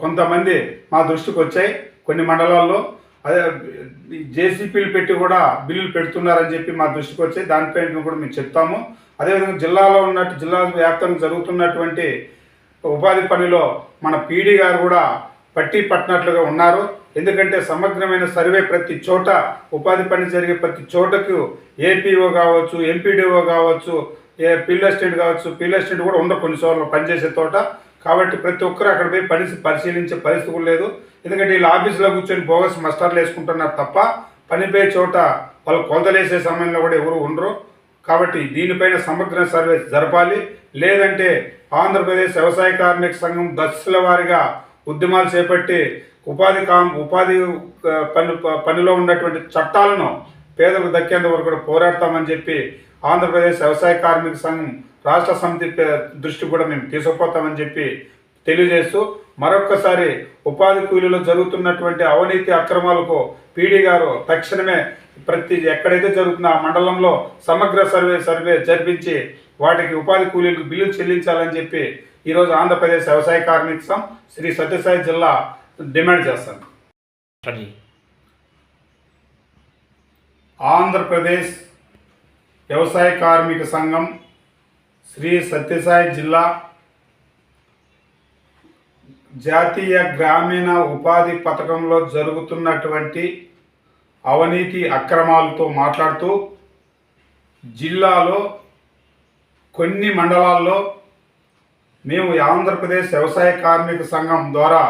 కొంతమంది మా దృష్టికి వచ్చాయి. కొన్ని మండలాల్లో అదే జేసీపీలు పెట్టి కూడా బిల్లులు పెడుతున్నారని చెప్పి మా దృష్టికి వచ్చాయి. దానిపైన కూడా మేము చెప్తాము. అదేవిధంగా జిల్లా వ్యాప్తంగా జరుగుతున్నటువంటి ఉపాధి పనిలో మన పీడీ గారు కూడా పట్టి పట్టినట్లుగా ఉన్నారు. ఎందుకంటే సమగ్రమైన సర్వే ప్రతి చోట ఉపాధి పని జరిగే ప్రతి చోటకు ఏపీఓ కావచ్చు, ఎంపీడీఓ కావచ్చు, ఫీల్డ్ అసిస్టెంట్ కావచ్చు, ఫీల్డ్ అసిస్టెంట్ కూడా ఉండవు కొన్ని చోట్ల పనిచేసే తోట. కాబట్టి ప్రతి ఒక్కరు అక్కడ పోయి పరిశీలించే పరిస్థితి లేదు. ఎందుకంటే వీళ్ళు ఆఫీసులో కూర్చొని బోగస్ మస్టర్లు వేసుకుంటున్నారు తప్ప పనిపోయే చోట వాళ్ళు కొలతలేసే సమయంలో కూడా ఎవరు ఉండరు. కాబట్టి దీనిపైన సమగ్ర సర్వే జరపాలి. లేదంటే ఆంధ్రప్రదేశ్ వ్యవసాయ కార్మిక సంఘం దశల వారీగా ఉద్యమాలు చేపట్టి ఉపాధి పనిలో ఉన్నటువంటి చట్టాలను పేదలకు దక్కేంత వరకు కూడా పోరాడతామని చెప్పి ఆంధ్రప్రదేశ్ వ్యవసాయ కార్మిక సంఘం రాష్ట్ర సమితి దృష్టి కూడా మేము తీసుకుపోతామని చెప్పి తెలియజేస్తూ మరొక్కసారి ఉపాధి కూలీలో జరుగుతున్నటువంటి అవినీతి అక్రమాలకు పీడీ గారు తక్షణమే ఎక్కడైతే జరుగుతున్న ఆ మండలంలో సమగ్ర సర్వే జరిపించి వాటికి ఉపాధి కూలీలకు బిల్లులు చెల్లించాలని చెప్పి ఈరోజు ఆంధ్రప్రదేశ్ వ్యవసాయ కార్మిక సంఘం శ్రీ సత్యసాయి జిల్లా డిమాండ్ చేస్తాను. ఆంధ్రప్రదేశ్ వ్యవసాయ కార్మిక సంఘం శ్రీ సత్యసాయి జిల్లా జాతీయ గ్రామీణ ఉపాధి పథకంలో జరుగుతున్నటువంటి అవినీతి అక్రమాలతో మాట్లాడుతూ జిల్లాలో కొన్ని మండలాల్లో మేము ఆంధ్రప్రదేశ్ వ్యవసాయ కార్మిక సంఘం ద్వారా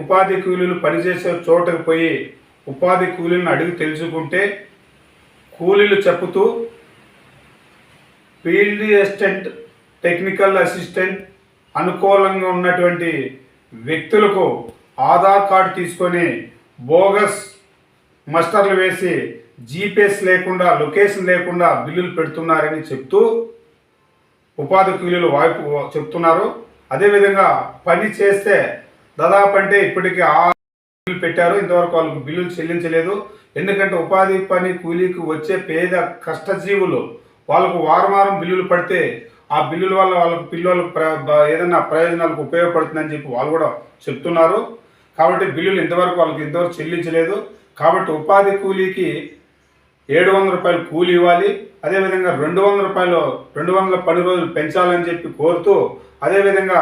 ఉపాధి కూలీలు పనిచేసే చోటకు పోయి ఉపాధి కూలీలను అడిగి తెలుసుకుంటే కూలీలు చెప్పుతూ ఫీల్డ్ అసిస్టెంట్, టెక్నికల్ అసిస్టెంట్ అనుకూలంగా ఉన్నటువంటి వ్యక్తులకు ఆధార్ కార్డు తీసుకొని బోగస్ మస్టర్లు వేసి జీపీఎస్ లేకుండా, లొకేషన్ లేకుండా బిల్లులు పెడుతున్నారని చెప్తూ ఉపాధి కూలీలు వాయిపు చెప్తున్నారు. అదేవిధంగా పని చేస్తే దాదాపు అంటే ఇప్పటికీ బిల్లులు పెట్టారు, ఇంతవరకు వాళ్ళకు బిల్లులు చెల్లించలేదు. ఎందుకంటే ఉపాధి పని కూలీకి వచ్చే పేద కష్టజీవులు వాళ్ళకు వారం బిల్లులు పడితే ఆ బిల్లుల వల్ల వాళ్ళకు పిల్లలకు ఏదైనా ప్రయోజనాలకు ఉపయోగపడుతుందని చెప్పి వాళ్ళు కూడా చెప్తున్నారు. కాబట్టి బిల్లులు ఇంతవరకు చెల్లించలేదు. కాబట్టి ఉపాధి కూలీకి 700 రూపాయలు కూలీ ఇవ్వాలి. అదేవిధంగా 200 రూపాయలు 200 పని రోజులు పెంచాలని చెప్పి కోరుతూ, అదేవిధంగా